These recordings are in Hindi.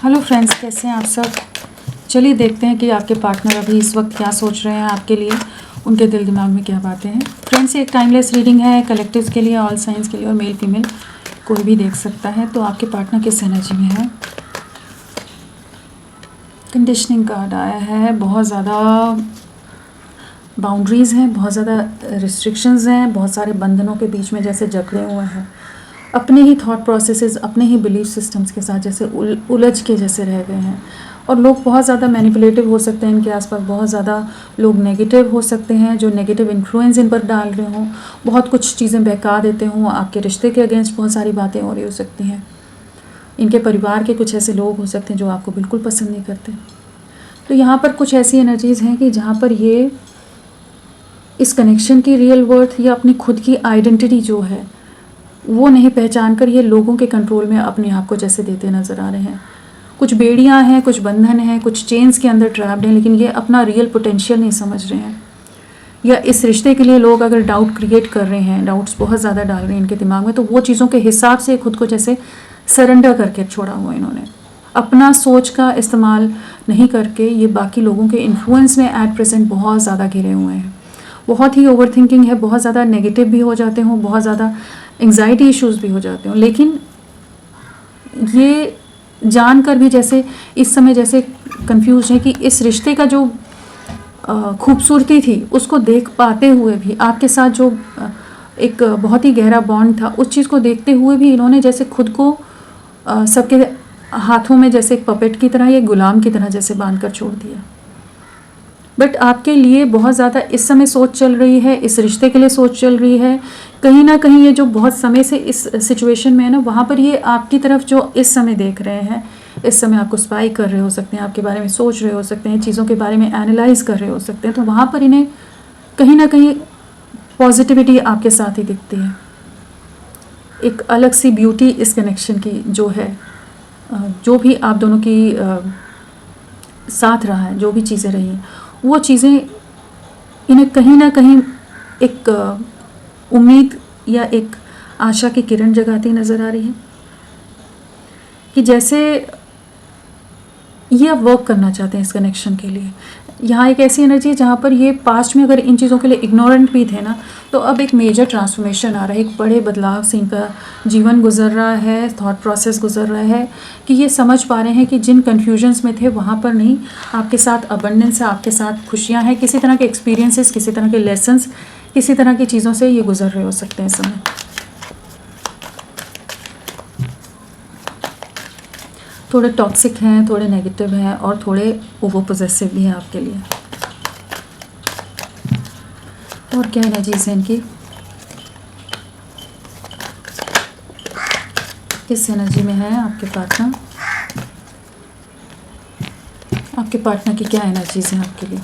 हेलो फ्रेंड्स, कैसे हैं आप सब। चलिए देखते हैं कि आपके पार्टनर अभी इस वक्त क्या सोच रहे हैं आपके लिए, उनके दिल दिमाग में क्या बातें हैं। फ्रेंड्स, ये एक टाइमलेस रीडिंग है, कलेक्टिव्स के लिए, ऑल साइंस के लिए और मेल फीमेल कोई भी देख सकता है। तो आपके पार्टनर किस एनर्जी में है। कंडीशनिंग कार्ड आया है, बहुत ज़्यादा बाउंड्रीज़ हैं, बहुत ज़्यादा रिस्ट्रिक्शंस हैं, बहुत सारे बंधनों के बीच में जैसे जकड़े हुए हैं, अपने ही थॉट प्रोसेसेस, अपने ही बिलीफ सिस्टम्स के साथ जैसे उलझ के जैसे रह गए हैं। और लोग बहुत ज़्यादा मैनिपुलेटिव हो सकते हैं, इनके आसपास बहुत ज़्यादा लोग नेगेटिव हो सकते हैं, जो नेगेटिव इन्फ्लुएंस इन पर डाल रहे हों, बहुत कुछ चीज़ें बहका देते हों, आपके रिश्ते के अगेंस्ट बहुत सारी बातें हो रही हो सकती हैं। इनके परिवार के कुछ ऐसे लोग हो सकते हैं जो आपको बिल्कुल पसंद नहीं करते। तो यहाँ पर कुछ ऐसी एनर्जीज़ हैं कि जहाँ पर ये इस कनेक्शन की रियल वर्थ या अपनी खुद की आइडेंटिटी जो है वो नहीं पहचान कर ये लोगों के कंट्रोल में अपने आप को जैसे देते नज़र आ रहे हैं। कुछ बेड़ियां हैं, कुछ बंधन हैं, कुछ चेन्स के अंदर ट्रैप्ड हैं, लेकिन ये अपना रियल पोटेंशियल नहीं समझ रहे हैं। या इस रिश्ते के लिए लोग अगर डाउट क्रिएट कर रहे हैं, डाउट्स बहुत ज़्यादा डाल रहे हैं इनके दिमाग में, तो वो चीज़ों के हिसाब से खुद को जैसे सरेंडर करके छोड़ा हुआ इन्होंने। अपना सोच का इस्तेमाल नहीं करके ये बाकी लोगों के इन्फ्लुएंस में एट प्रेजेंट बहुत ज़्यादा घिरे हुए हैं। बहुत ही ओवर थिंकिंग है, बहुत ज़्यादा नेगेटिव भी हो जाते हों, बहुत ज़्यादा एंग्जाइटी इश्यूज़ भी हो जाते हों, लेकिन ये जानकर भी जैसे इस समय जैसे कंफ्यूज है कि इस रिश्ते का जो खूबसूरती थी उसको देख पाते हुए भी, आपके साथ जो एक बहुत ही गहरा बॉन्ड था, उस चीज़ को देखते हुए भी इन्होंने जैसे खुद को सबके हाथों में जैसे एक पपेट की तरह या गुलाम की तरह जैसे बांध कर छोड़ दिया। बट आपके लिए बहुत ज़्यादा इस समय सोच चल रही है, इस रिश्ते के लिए सोच चल रही है। कहीं ना कहीं ये जो बहुत समय से इस सिचुएशन में है ना, वहाँ पर ये आपकी तरफ जो इस समय देख रहे हैं, इस समय आपको स्पाई कर रहे हो सकते हैं, आपके बारे में सोच रहे हो सकते हैं, चीज़ों के बारे में एनालाइज कर रहे हो सकते हैं। तो वहाँ पर इन्हें कहीं ना कहीं पॉजिटिविटी आपके साथ ही दिखती है। एक अलग सी ब्यूटी इस कनेक्शन की जो है, जो भी आप दोनों की साथ रहा है, जो भी चीज़ें रही हैं, वो चीज़ें इन्हें कहीं ना कहीं एक उम्मीद या एक आशा की किरण जगाती नज़र आ रही है कि जैसे ये आप वर्क करना चाहते हैं इस कनेक्शन के लिए। यहाँ एक ऐसी एनर्जी है जहाँ पर ये पास्ट में अगर इन चीज़ों के लिए इग्नोरेंट भी थे ना, तो अब एक मेजर ट्रांसफॉर्मेशन आ रहा है, एक बड़े बदलाव से इनका जीवन गुजर रहा है, थॉट प्रोसेस गुजर रहा है कि ये समझ पा रहे हैं कि जिन कन्फ्यूजन्स में थे वहाँ पर नहीं, आपके साथ अबंडेंस है, आपके साथ खुशियाँ हैं, किसी तरह के एक्सपीरियंसेस, किसी तरह के लेसन्स, किसी तरह की चीज़ों से ये गुजर रहे हो सकते हैं इस समय। थोड़े टॉक्सिक हैं, थोड़े नेगेटिव हैं और थोड़े ओवर पोजेसिव भी हैं आपके लिए। और क्या एनर्जीज हैं इनकी, किस एनर्जी में है आपके पार्टनर, आपके पार्टनर की क्या एनर्जीज हैं आपके लिए।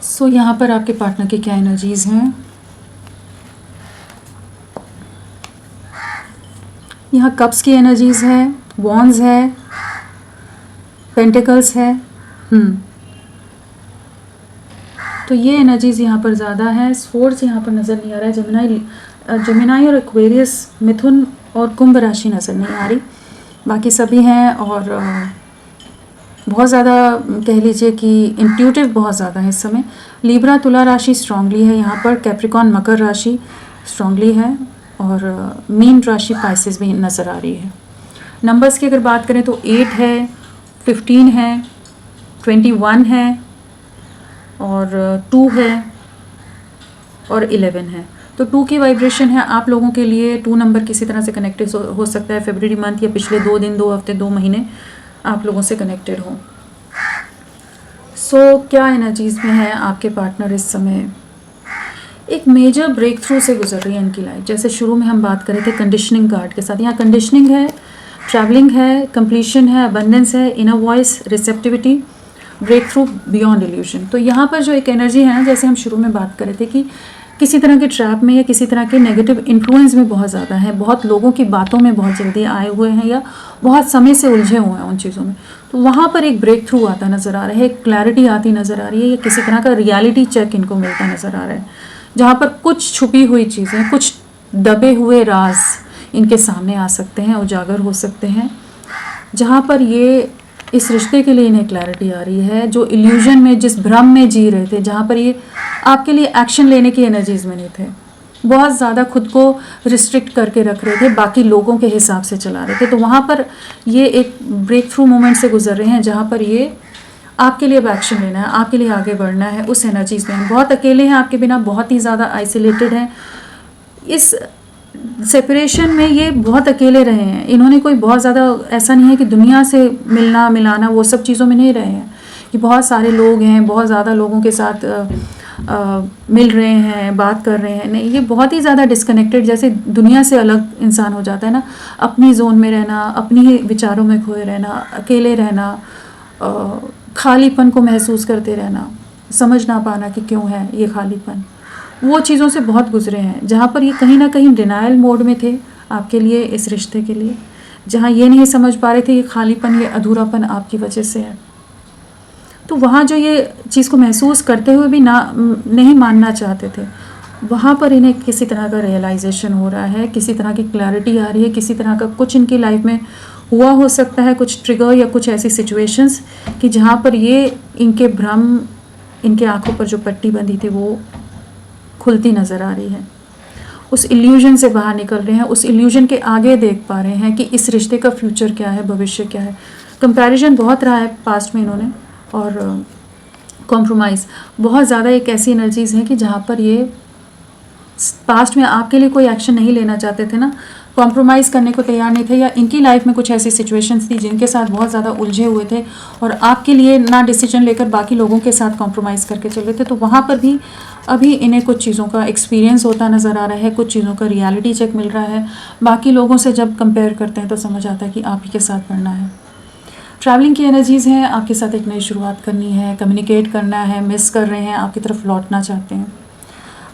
सो यहाँ पर आपके पार्टनर की क्या एनर्जीज हैं। यहाँ कप्स की एनर्जीज है, वॉन्ड्स है, पेंटिकल्स है। तो ये एनर्जीज यहाँ पर ज़्यादा है। स्पोर्ट्स यहाँ पर नज़र नहीं आ रहा है। जमिनाई और एक्वेरियस, मिथुन और कुंभ राशि नज़र नहीं आ रही, बाकी सभी हैं। और बहुत ज़्यादा कह लीजिए कि इंट्यूटिव बहुत ज़्यादा है इस समय। लीब्रा, तुला राशि स्ट्रांगली है यहाँ पर, कैप्रिकॉन, मकर राशि स्ट्रांगली है और मीन राशि पाइसेस भी नज़र आ रही है। नंबर्स की अगर बात करें तो 8 है, 15 है, 21 है और 2 है और 11 है। तो 2 की वाइब्रेशन है आप लोगों के लिए। 2 नंबर किसी तरह से कनेक्टेड हो सकता है फरवरी मंथ या पिछले 2 दिन, 2 हफ्ते, 2 महीने आप लोगों से कनेक्टेड हो। सो क्या एनर्जीज में है आपके पार्टनर इस समय। एक मेजर ब्रेक थ्रू से गुजर रही है इनकी लाइफ। जैसे शुरू में हम बात कर रहे थे कंडीशनिंग कार्ड के साथ, यहाँ कंडीशनिंग है, ट्रैवलिंग है, कंप्लीशन है, अबंडेंस है, inner voice, receptivity, breakthrough, beyond illusion. तो यहाँ पर जो एक एनर्जी है ना, जैसे हम शुरू में बात कर रहे थे किसी तरह के ट्रैप में या किसी तरह के नेगेटिव इन्फ्लुएंस में बहुत ज़्यादा है, बहुत लोगों की बातों में बहुत जल्दी आए हुए हैं या बहुत समय से उलझे हुए हैं उन चीज़ों में। तो वहाँ पर एक ब्रेक थ्रू आता नज़र आ रहा है, एक क्लैरिटी आती नज़र आ रही है, या किसी तरह का रियलिटी चेक इनको मिलता नज़र आ रहा है, जहाँ पर कुछ छुपी हुई चीज़ें, कुछ दबे हुए राज इनके सामने आ सकते हैं, उजागर हो सकते हैं, जहाँ पर ये इस रिश्ते के लिए इन्हें क्लैरिटी आ रही है। जो इल्यूजन में, जिस भ्रम में जी रहे थे, जहाँ पर ये आपके लिए एक्शन लेने की एनर्जीज में नहीं थे, बहुत ज़्यादा खुद को रिस्ट्रिक्ट करके रख रहे थे, बाकी लोगों के हिसाब से चला रहे थे, तो वहाँ पर ये एक ब्रेक थ्रू मोमेंट से गुजर रहे हैं, जहाँ पर ये आपके लिए अब एक्शन लेना है, आपके लिए आगे बढ़ना है, उस एनर्जीज में बहुत अकेले हैं आपके बिना, बहुत ही ज़्यादा आइसोलेटेड हैं। इस सेपरेशन में ये बहुत अकेले रहे हैं। इन्होंने कोई बहुत ज़्यादा, ऐसा नहीं है कि दुनिया से मिलना मिलाना वो सब चीज़ों में नहीं रहे हैं कि बहुत सारे लोग हैं, बहुत ज़्यादा लोगों के साथ मिल रहे हैं, बात कर रहे हैं, नहीं, ये बहुत ही ज़्यादा डिस्कनेक्टेड, जैसे दुनिया से अलग इंसान हो जाता है ना, अपनी जोन में रहना, अपनी ही विचारों में खोए रहना, अकेले रहना, खालीपन को महसूस करते रहना, समझ ना पाना कि क्यों है ये खालीपन, वो चीज़ों से बहुत गुजरे हैं, जहाँ पर ये कहीं ना कहीं डिनायल मोड में थे आपके लिए, इस रिश्ते के लिए, जहाँ ये नहीं समझ पा रहे थे ये खालीपन, ये अधूरापन आपकी वजह से है। तो वहाँ जो ये चीज़ को महसूस करते हुए भी नहीं मानना चाहते थे, वहाँ पर इन्हें किसी तरह का रियलाइजेशन हो रहा है, किसी तरह की क्लैरिटी आ रही है, किसी तरह का कुछ इनकी लाइफ में हुआ हो सकता है, कुछ ट्रिगर या कुछ ऐसी सिचुएशंस कि जहाँ पर ये इनके भ्रम, इनके आँखों पर जो पट्टी बंधी थी वो खुलती नज़र आ रही है। उस इल्यूजन से बाहर निकल रहे हैं, उस इल्यूजन के आगे देख पा रहे हैं कि इस रिश्ते का फ्यूचर क्या है, भविष्य क्या है। कंपैरिजन बहुत रहा है पास्ट में इन्होंने, और कॉम्प्रोमाइज़ बहुत ज़्यादा एक ऐसी एनर्जीज़ हैं कि जहाँ पर ये पास्ट में आपके लिए कोई एक्शन नहीं लेना चाहते थे ना, कॉम्प्रोमाइज़ करने को तैयार नहीं थे, या इनकी लाइफ में कुछ ऐसी सिचुएशंस थी जिनके साथ बहुत ज़्यादा उलझे हुए थे और आपके लिए ना डिसीजन लेकर बाकी लोगों के साथ कॉम्प्रोमाइज़ करके चल रहे थे। तो वहाँ पर भी अभी इन्हें कुछ चीज़ों का एक्सपीरियंस होता नज़र आ रहा है, कुछ चीज़ों का रियलिटी चेक मिल रहा है। बाकी लोगों से जब कंपेयर करते हैं तो समझ आता है कि आप ही के साथ बढ़ना है। ट्रैवलिंग की एनर्जीज़ हैं, आपके साथ एक नई शुरुआत करनी है, कम्युनिकेट करना है, मिस कर रहे हैं, आपकी तरफ लौटना चाहते हैं,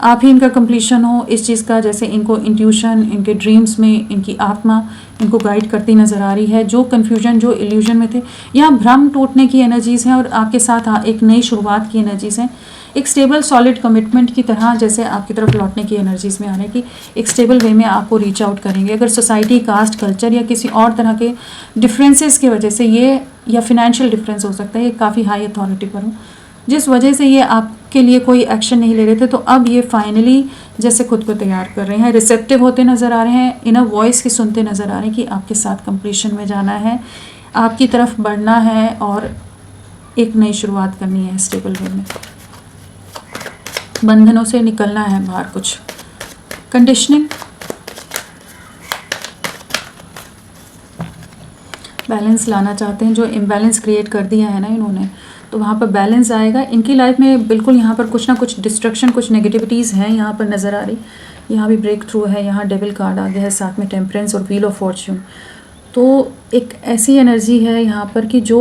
आप ही इनका कंप्लीशन हो इस चीज़ का, जैसे इनको इंट्यूशन, इनके ड्रीम्स में इनकी आत्मा इनको गाइड करती नज़र आ रही है। जो कन्फ्यूजन, जो इल्यूजन में थे, यहाँ भ्रम टूटने की एनर्जीज़ हैं और आपके साथ एक नई शुरुआत की एनर्जीज़ हैं, एक स्टेबल सॉलिड कमिटमेंट की तरह जैसे आपकी तरफ लौटने की एनर्जीज़ में आने की, एक स्टेबल वे में आपको रीच आउट करेंगे। अगर सोसाइटी, कास्ट, कल्चर या किसी और तरह के डिफरेंसेस की वजह से ये, या फिनेंशियल डिफरेंस हो सकता है, ये काफ़ी हाई अथॉरिटी पर हो, जिस वजह से ये आपके लिए कोई एक्शन नहीं ले रहे थे, तो अब ये फाइनली जैसे खुद को तैयार कर रहे हैं, रिसेप्टिव होते नज़र आ रहे हैं, इनर वॉइस की सुनते नज़र आ रहे हैं कि आपके साथ कंप्लीशन में जाना है, आपकी तरफ बढ़ना है और एक नई शुरुआत करनी है स्टेबल वे में, बंधनों से निकलना है बाहर, कुछ कंडीशनिंग, बैलेंस लाना चाहते हैं। जो इम्बैलेंस क्रिएट कर दिया है ना इन्होंने, तो वहाँ पर बैलेंस आएगा इनकी लाइफ में। बिल्कुल यहाँ पर कुछ ना कुछ डिस्ट्रक्शन, कुछ नेगेटिविटीज़ हैं यहाँ पर नज़र आ रही। यहाँ भी ब्रेक थ्रू है, यहाँ डेविल कार्ड आ गया है, साथ में टेम्परेंस और व्हील ऑफ फॉर्च्यून। तो एक ऐसी एनर्जी है यहाँ पर कि जो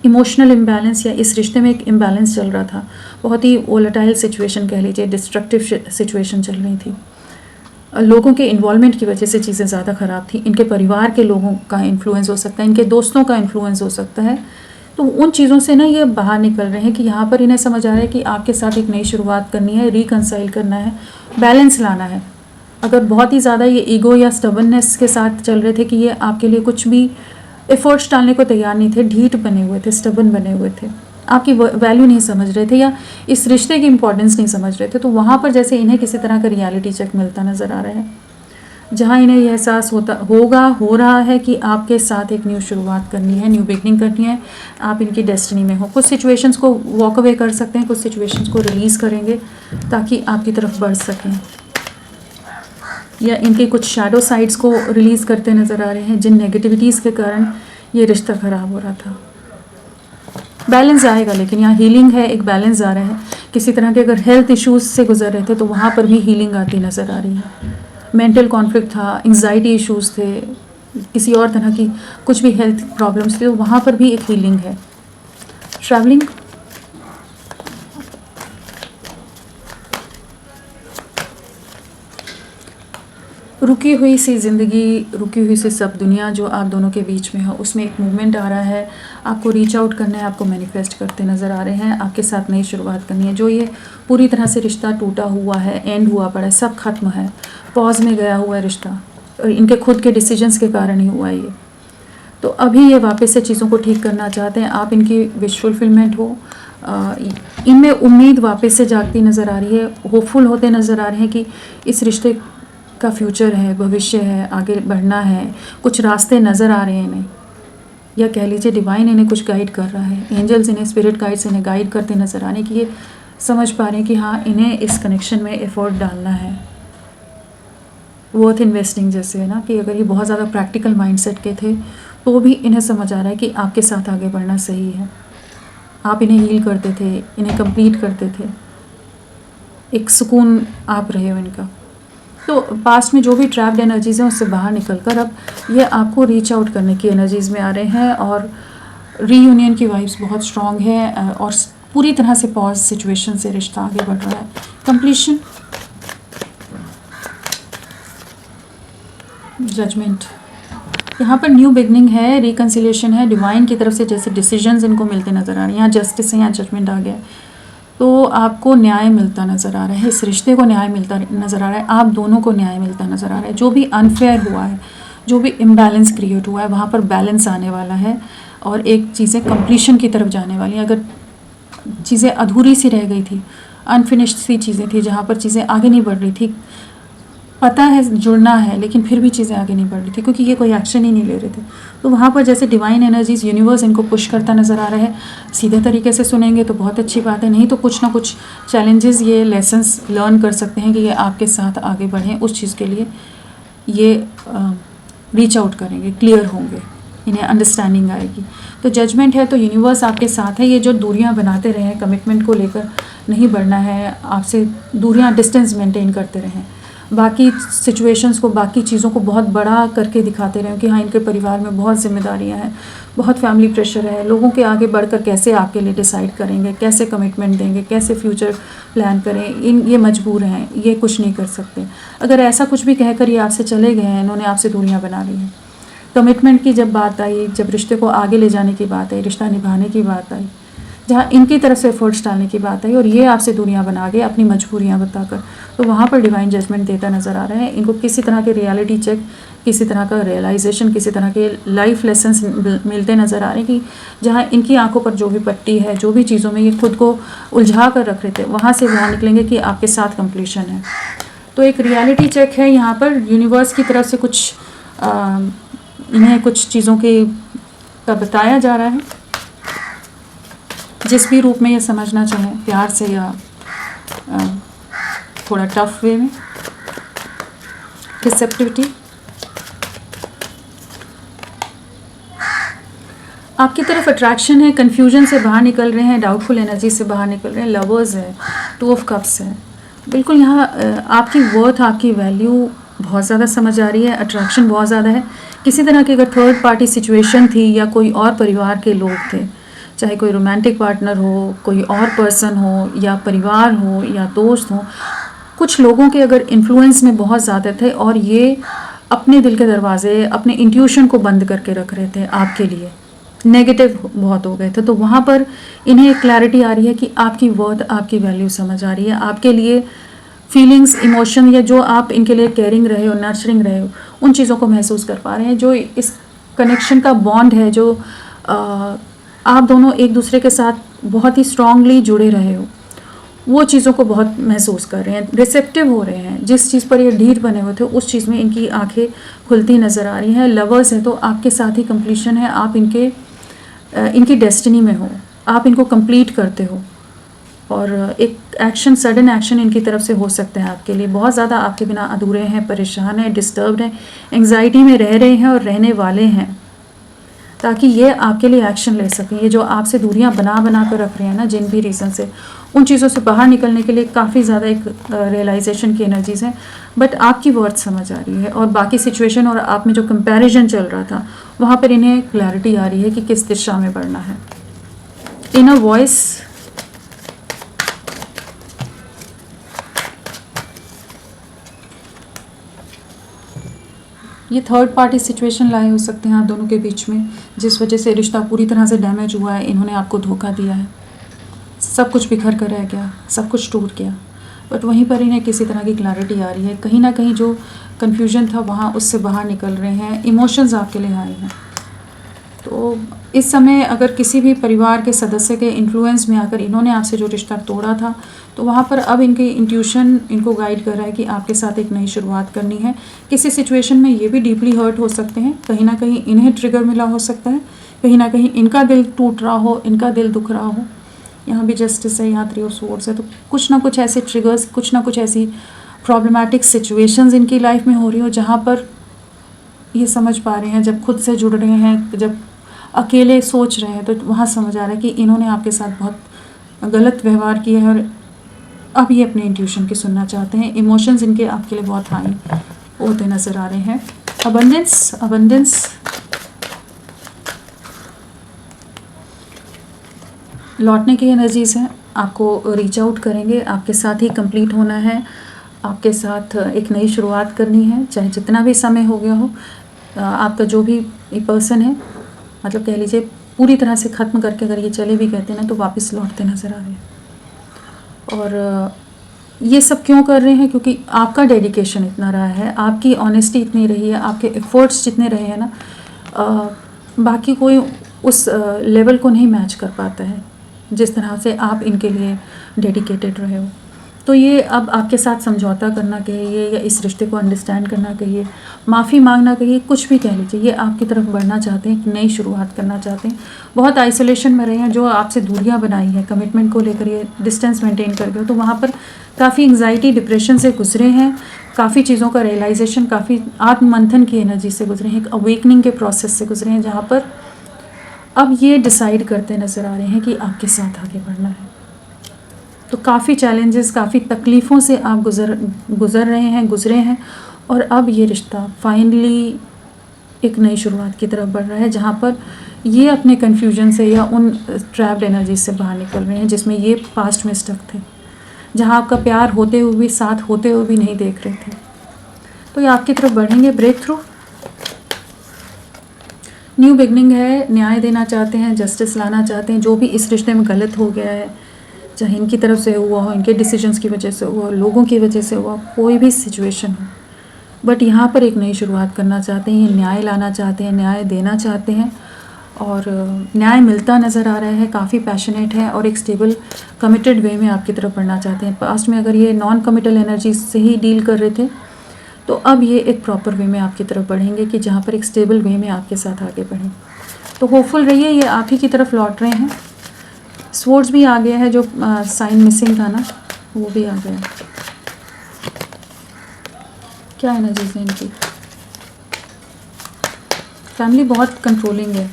इमोशनल इम्बैलेंस या इस रिश्ते में एक इम्बैलेंस चल रहा था, बहुत ही वोलेटाइल सिचुएशन कह लीजिए, डिस्ट्रक्टिव सिचुएशन चल रही थी, लोगों के इन्वॉल्वमेंट की वजह से चीज़ें ज़्यादा ख़राब थी, इनके परिवार के लोगों का इन्फ्लुएंस हो सकता है, इनके दोस्तों का इन्फ्लुएंस हो सकता है। तो उन चीज़ों से ना ये बाहर निकल रहे हैं कि यहाँ पर इन्हें समझ आ रहा है कि आपके साथ एक नई शुरुआत करनी है, रिकंसाइल करना है, बैलेंस लाना है। अगर बहुत ही ज़्यादा ये ईगो या स्टबर्ननेस के साथ चल रहे थे कि ये आपके लिए कुछ भी एफर्ट्स डालने को तैयार नहीं थे, ढीठ बने हुए थे, स्टबर्न बने हुए थे, आपकी वैल्यू नहीं समझ रहे थे या इस रिश्ते की इंपॉर्टेंस नहीं समझ रहे थे, तो वहाँ पर जैसे इन्हें किसी तरह का रियलिटी चेक मिलता नज़र आ रहा है, जहाँ इन्हें यह एहसास हो रहा है कि आपके साथ एक न्यू शुरुआत करनी है, न्यू बिगनिंग करनी है, आप इनकी डेस्टिनी में हो। कुछ सिचुएशंस को वॉक अवे कर सकते हैं, कुछ सिचुएशंस को रिलीज़ करेंगे ताकि आपकी तरफ बढ़ सकें, या इनके कुछ शैडो साइड्स को रिलीज़ करते नज़र आ रहे हैं जिन नेगेटिविटीज़ के कारण ये रिश्ता ख़राब हो रहा था। बैलेंस आएगा, लेकिन यहाँ हीलिंग है, एक बैलेंस आ रहा है। किसी तरह के अगर हेल्थ इश्यूज़ से गुजर रहे थे तो वहाँ पर भी हीलिंग आती नज़र आ रही है। मेंटल कॉन्फ्लिक्ट था, एंग्जाइटी इश्यूज़ थे, किसी और तरह की कुछ भी हेल्थ प्रॉब्लम्स थे, तो वहाँ पर भी एक हीलिंग है। ट्रैवलिंग, रुकी हुई सी ज़िंदगी, रुकी हुई सी सब दुनिया जो आप दोनों के बीच में है, उसमें एक मूवमेंट आ रहा है। आपको रीच आउट करना है, आपको मैनिफेस्ट करते नज़र आ रहे हैं, आपके साथ नई शुरुआत करनी है। जो ये पूरी तरह से रिश्ता टूटा हुआ है, एंड हुआ पड़ा है, सब ख़त्म है, पॉज में गया हुआ है रिश्ता, इनके खुद के डिसीजंस के कारण ही हुआ है ये। तो अभी ये वापस से चीज़ों को ठीक करना चाहते हैं। आप इनकी विश फुलफिलमेंट हो, इनमें उम्मीद वापस से जागती नज़र आ रही है, होपफुल होते नज़र आ रहे हैं कि इस रिश्ते का फ्यूचर है, भविष्य है, आगे बढ़ना है, कुछ रास्ते नज़र आ रहे हैं इन्हें, या कह लीजिए डिवाइन इन्हें कुछ गाइड कर रहा है, एंजल्स इन्हें, स्पिरिट गाइड्स इन्हें गाइड करते नज़र आ रहे हैं कि ये समझ पा रहे हैं कि हाँ, इन्हें इस कनेक्शन में एफर्ट डालना है। वर्थ इन्वेस्टिंग जैसे है ना, कि अगर ये बहुत ज़्यादा प्रैक्टिकल माइंडसेट के थे तो भी इन्हें समझ आ रहा है कि आपके साथ आगे बढ़ना सही है। आप इन्हें हील करते थे, इन्हें कंप्लीट करते थे, एक सुकून आप रहे हो इनका। तो पास्ट में जो भी ट्रैप्ड एनर्जीज़ हैं उससे बाहर निकलकर अब ये आपको रीच आउट करने की एनर्जीज़ में आ रहे हैं, और रीयूनियन की वाइब्स बहुत स्ट्रॉन्ग है, और पूरी तरह से पॉज सिचुएशन से रिश्ता आगे बढ़ रहा है। कंप्लीशन, जजमेंट, यहाँ पर न्यू बिगनिंग है, रिकन्सिलेशन है, डिवाइन की तरफ से जैसे डिसीजंस इनको मिलते नज़र आ रहे हैं। यहाँ जस्टिस है, यहाँ जजमेंट आ गया है, तो आपको न्याय मिलता नज़र आ रहा है, इस रिश्ते को न्याय मिलता नज़र आ रहा है, आप दोनों को न्याय मिलता नज़र आ रहा है। जो भी अनफेयर हुआ है, जो भी इम्बैलेंस क्रिएट हुआ है, वहाँ पर बैलेंस आने वाला है, और एक चीज़ें कंप्लीशन की तरफ जाने वाली हैं। अगर चीज़ें अधूरी सी रह गई थी, अनफिनिश्ड सी चीज़ें थी, जहाँ पर चीज़ें आगे नहीं बढ़ रही थी, पता है जुड़ना है, लेकिन फिर भी चीज़ें आगे नहीं बढ़ रही थी क्योंकि ये कोई एक्शन ही नहीं ले रहे थे, तो वहाँ पर जैसे डिवाइन एनर्जीज़, यूनिवर्स इनको पुश करता नज़र आ रहा है। सीधे तरीके से सुनेंगे तो बहुत अच्छी बात है, नहीं तो कुछ ना कुछ चैलेंजेस, ये लेसन्स लर्न कर सकते हैं कि ये आपके साथ आगे बढ़ें। उस चीज़ के लिए ये रीच आउट करेंगे, क्लियर होंगे, इन्हें अंडरस्टैंडिंग आएगी। तो जजमेंट है, तो यूनिवर्स आपके साथ है। ये जो दूरियां बनाते रहे हैं, कमिटमेंट को लेकर नहीं बढ़ना है, आपसे दूरियां, डिस्टेंस मेंटेन करते रहें, बाकी सिचुएशंस को, बाकी चीज़ों को बहुत बड़ा करके दिखाते रहें कि हाँ, इनके परिवार में बहुत जिम्मेदारियां हैं, बहुत फैमिली प्रेशर है, लोगों के आगे बढ़कर कैसे आपके लिए डिसाइड करेंगे, कैसे कमिटमेंट देंगे, कैसे फ्यूचर प्लान करें, ये मजबूर हैं, ये कुछ नहीं कर सकते। अगर ऐसा कुछ भी कहकर ये आपसे चले गए हैं, इन्होंने आपसे दूरियाँ बना ली हैं। कमिटमेंट की जब बात आई, जब रिश्ते को आगे ले जाने की बात आई, रिश्ता निभाने की बात आई, जहाँ इनकी तरफ से एफर्ट्स डालने की बात आई और ये आपसे दुनिया बना गए अपनी मजबूरियाँ बताकर, तो वहाँ पर डिवाइन जजमेंट देता नज़र आ रहा है। इनको किसी तरह के रियलिटी चेक, किसी तरह का रियलाइजेशन, किसी तरह के लाइफ लेसन्स मिलते नज़र आ रहे हैं कि जहाँ इनकी आंखों पर जो भी पट्टी है, जो भी चीज़ों में ये खुद को उलझा कर रख रहे थे, वहाँ से बाहर निकलेंगे कि आपके साथ कंप्लीशन है। तो एक रियलिटी चेक है यहाँ पर, यूनिवर्स की तरफ से कुछ इन्हें कुछ चीज़ों के का बताया जा रहा है, जिस भी रूप में ये समझना चाहें, प्यार से या थोड़ा टफ वे में। रिसेप्टिविटी, आपकी तरफ अट्रैक्शन है, कन्फ्यूजन से बाहर निकल रहे हैं, डाउटफुल एनर्जी से बाहर निकल रहे हैं। लवर्स है, 2 ऑफ कप्स है, बिल्कुल यहाँ आपकी वर्थ, आपकी वैल्यू बहुत ज़्यादा समझ आ रही है, अट्रैक्शन बहुत ज़्यादा है। किसी तरह की अगर थर्ड पार्टी सिचुएशन थी या कोई और परिवार के लोग थे, चाहे कोई रोमांटिक पार्टनर हो, कोई और पर्सन हो, या परिवार हो, या दोस्त हो, कुछ लोगों के अगर इन्फ्लुएंस में बहुत ज़्यादा थे और ये अपने दिल के दरवाजे, अपने इंट्यूशन को बंद करके रख रहे थे आपके लिए, नेगेटिव बहुत हो गए थे, तो वहाँ पर इन्हें एक क्लैरिटी आ रही है कि आपकी वर्थ, आपकी वैल्यू समझ आ रही है, आपके लिए फीलिंग्स, इमोशन, या जो आप इनके लिए केयरिंग रहे हो, नर्चरिंग रहे हो, उन चीज़ों को महसूस कर पा रहे हैं। जो इस कनेक्शन का बॉन्ड है, जो आप दोनों एक दूसरे के साथ बहुत ही स्ट्रांगली जुड़े रहे हो, वो चीज़ों को बहुत महसूस कर रहे हैं, रिसेप्टिव हो रहे हैं। जिस चीज़ पर ये ढीठ बने हुए थे, उस चीज़ में इनकी आंखें खुलती नज़र आ रही हैं। लवर्स है, तो आपके साथ ही कंप्लीशन है, आप इनकी डेस्टिनी में हो, आप इनको कंप्लीट करते हो, और एक एक्शन, सडन एक्शन इनकी तरफ से हो सकता है आपके लिए। बहुत ज़्यादा आपके बिना अधूरे हैं, परेशान हैं, डिस्टर्ब्ड हैं, एंग्जाइटी में रह रहे हैं और रहने वाले हैं, ताकि ये आपके लिए एक्शन ले सकें। ये जो आपसे दूरियां बना कर रख रहे हैं ना, जिन भी रीज़न से, उन चीज़ों से बाहर निकलने के लिए काफ़ी ज़्यादा एक रियलाइजेशन की एनर्जीज़ हैं, बट आपकी वर्थ समझ आ रही है, और बाकी सिचुएशन और आप में जो कंपैरिजन चल रहा था, वहाँ पर इन्हें क्लैरिटी आ रही है कि किस दिशा में बढ़ना है। इनर वॉइस, ये थर्ड पार्टी सिचुएशन लाए हो सकते हैं आप दोनों के बीच में, जिस वजह से रिश्ता पूरी तरह से डैमेज हुआ है। इन्होंने आपको धोखा दिया है, सब कुछ बिखर कर रह गया, सब कुछ टूट गया। बट वहीं पर इन्हें किसी तरह की क्लैरिटी आ रही है, कहीं ना कहीं जो कन्फ्यूजन था वहाँ उससे बाहर निकल रहे हैं, इमोशंस आपके लिए आए हैं। तो इस समय अगर किसी भी परिवार के सदस्य के इन्फ्लुएंस में आकर इन्होंने आपसे जो रिश्ता तोड़ा था, तो वहाँ पर अब इनके इंट्यूशन इनको गाइड कर रहा है कि आपके साथ एक नई शुरुआत करनी है। किसी सिचुएशन में ये भी डीपली हर्ट हो सकते हैं, कहीं ना कहीं इन्हें ट्रिगर मिला हो सकता है, कहीं ना कहीं इनका दिल टूट रहा हो, इनका दिल दुख रहा हो। यहाँ भी जस्टिस है, यहाँ 3 ऑफ स्वॉर्ड्स है। तो कुछ ना कुछ ऐसे ट्रिगर्स, कुछ ना कुछ ऐसी प्रॉब्लमैटिक सिचुएशंस इनकी लाइफ में हो रही हो, जहाँ पर ये समझ पा रहे हैं, जब खुद से जुड़ रहे हैं, जब अकेले सोच रहे हैं, तो वहाँ समझ आ रहा है कि इन्होंने आपके साथ बहुत गलत व्यवहार किया है और अब ये अपने इंट्यूशन की सुनना चाहते हैं। इमोशंस इनके आपके लिए बहुत हाई होते नज़र आ रहे हैं। अबंडेंस लौटने की एनर्जीज हैं, आपको रीच आउट करेंगे, आपके साथ ही कंप्लीट होना है, आपके साथ एक नई शुरुआत करनी है, चाहे जितना भी समय हो गया हो। आपका जो भी पर्सन है, मतलब कह लीजिए पूरी तरह से ख़त्म करके अगर ये चले भी कहते हैं ना, तो वापस लौटते नज़र आ रहे हैं। और ये सब क्यों कर रहे हैं? क्योंकि आपका डेडिकेशन इतना रहा है, आपकी ऑनेस्टी इतनी रही है, आपके एफर्ट्स जितने रहे हैं ना, बाकी कोई उस लेवल को नहीं मैच कर पाता है जिस तरह से आप इनके लिए डेडिकेटेड रहे हो। तो ये अब आपके साथ समझौता करना कहिए या इस रिश्ते को अंडरस्टैंड करना कहिए, माफ़ी मांगना कहिए, कुछ भी कह लीजिए, ये आपकी तरफ बढ़ना चाहते हैं, एक नई शुरुआत करना चाहते हैं। बहुत आइसोलेशन में रहे हैं, जो आपसे दूरियां बनाई हैं कमिटमेंट को लेकर, ये डिस्टेंस मेंटेन करके हो, तो वहाँ पर काफ़ी एंग्जाइटी, डिप्रेशन से गुजरे हैं, काफ़ी चीज़ों का रियलाइजेशन, काफ़ी आत्ममंथन की एनर्जी से गुजरे हैं, एक अवेकनिंग के प्रोसेस से गुजरे हैं, जहाँ पर अब ये डिसाइड करते नज़र आ रहे हैं कि आपके साथ आगे बढ़ना है। तो काफ़ी चैलेंजेस, काफ़ी तकलीफ़ों से आप गुज़रे हैं और अब ये रिश्ता फाइनली एक नई शुरुआत की तरफ बढ़ रहा है, जहाँ पर ये अपने कन्फ्यूजन से या उन ट्रैप्ड एनर्जी से बाहर निकल रहे हैं जिसमें ये पास्ट में स्टक थे, जहाँ आपका प्यार होते हुए भी, साथ होते हुए भी नहीं देख रहे थे। तो ये आपकी तरफ बढ़ेंगे, ब्रेक थ्रू, न्यू बिगनिंग है, न्याय देना चाहते हैं, जस्टिस लाना चाहते हैं। जो भी इस रिश्ते में गलत हो गया है, चाहे इनकी तरफ से हुआ हो, इनके डिसीजंस की वजह से हुआ, लोगों की वजह से हुआ, कोई भी सिचुएशन हो, बट यहाँ पर एक नई शुरुआत करना चाहते हैं, न्याय लाना चाहते हैं, न्याय देना चाहते हैं और न्याय मिलता नज़र आ रहा है, काफ़ी पैशनेट है और एक स्टेबल कमिटेड वे में आपकी तरफ बढ़ना चाहते हैं। पास्ट में अगर ये नॉन कमिटल एनर्जी से ही डील कर रहे थे, तो अब ये एक प्रॉपर वे में आपकी तरफ बढ़ेंगे कि जहाँ पर एक स्टेबल वे में आपके साथ आगे बढ़ें। तो होपफुल रहिए, ये आप ही की तरफ लौट रहे हैं। स्वॉर्ड्स भी आ गया है, जो साइन मिसिंग था ना, वो भी आ गया। क्या एनर्जीज है इनकी? फैमिली बहुत कंट्रोलिंग है,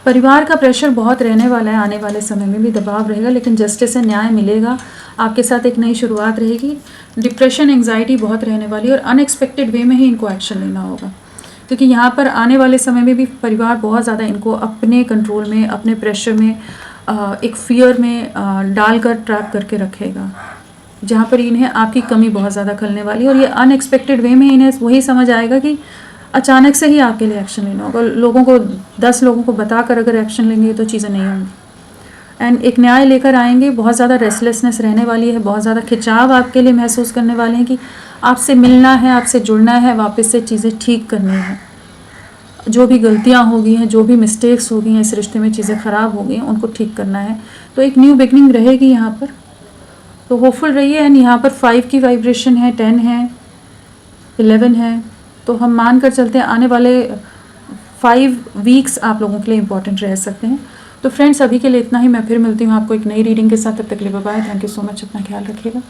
परिवार का प्रेशर बहुत रहने वाला है, आने वाले समय में भी दबाव रहेगा, लेकिन जस्टिस से न्याय मिलेगा, आपके साथ एक नई शुरुआत रहेगी। डिप्रेशन, एंग्जाइटी बहुत रहने वाली है और अनएक्सपेक्टेड वे में ही इनको एक्शन लेना होगा, क्योंकि यहाँ पर आने वाले समय में भी परिवार बहुत ज़्यादा इनको अपने कंट्रोल में, अपने प्रेशर में, एक फियर में डालकर ट्रैप करके रखेगा, जहाँ पर इन्हें आपकी कमी बहुत ज़्यादा खलने वाली है। और ये अनएक्सपेक्टेड वे में इन्हें वही समझ आएगा कि अचानक से ही आपके लिए एक्शन लेना होगा। लोगों को 10 लोगों को बताकर अगर एक्शन लेंगे तो चीज़ें नहीं होंगी। एंड एक न्याय लेकर आएंगे, बहुत ज़्यादा रेस्टलेसनेस रहने वाली है, बहुत ज़्यादा खिंचाव आपके लिए महसूस करने वाले हैं कि आपसे मिलना है, आपसे जुड़ना है, वापस से चीज़ें ठीक करनी है। जो भी गलतियाँ हो गई हैं, जो भी मिस्टेक्स हो गई हैं, इस रिश्ते में चीज़ें ख़राब हो गई हैं, उनको ठीक करना है। तो एक न्यू बिगनिंग रहेगी यहाँ पर, तो होपफुल रहिए। एंड यहाँ पर 5 की वाइब्रेशन है, 10 है, 11 है, तो हम मान कर चलते हैं आने वाले 5 वीक्स आप लोगों के लिए इंपॉर्टेंट रह सकते हैं। तो फ्रेंड्स, अभी के लिए इतना ही। मैं फिर मिलती हूँ आपको एक नई रीडिंग के साथ, तब तक के लिए bye bye. Thank you so much, अपना ख्याल रखिएगा।